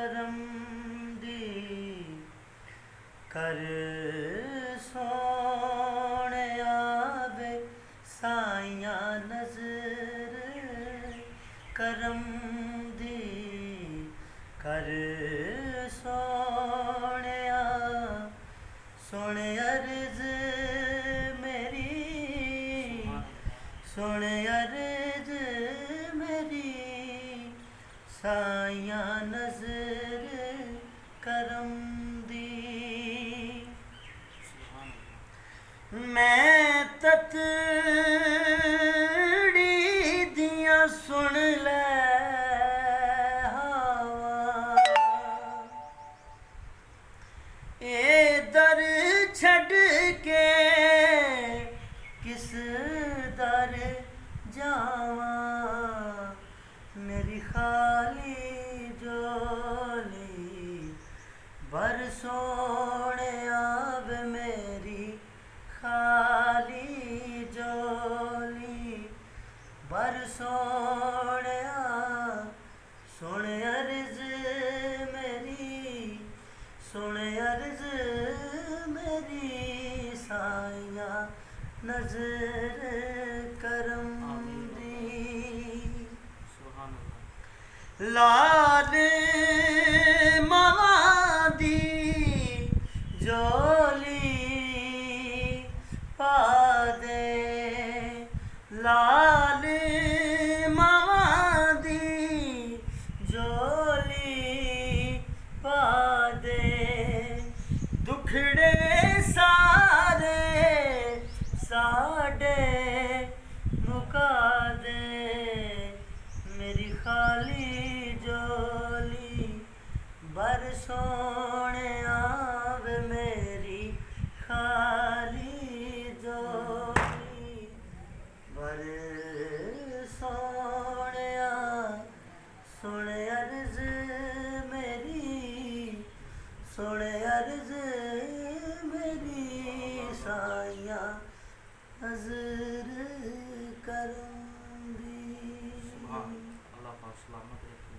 करम दी कर सोने आवे साइया नजर करम दी कर सोने सोने अर्ज मेरी सोने अर्ज मेरी साइया नजर करम दी मैं ततड़ी दिया सुन ले ए दर छड़ के किस दर जावा मेरी खाली जोली बर सोने आवे मेरी खाली जोली बर सोने सोने अर्ज मेरी सोने अर्ज मेरी साइया नजर करम दी लाल मावा दी जोली पा दे लाल मावा दी जोली पा दे दुखड़े सारे साडे मुका दे मेरी खाली जोली बर सोने आवे मेरी खाली जोली बर सोने सोने अर्ज मेरी सोने अर्ज मेरी साइया नजर करम दी अल्लाह पाक सलामत रखे।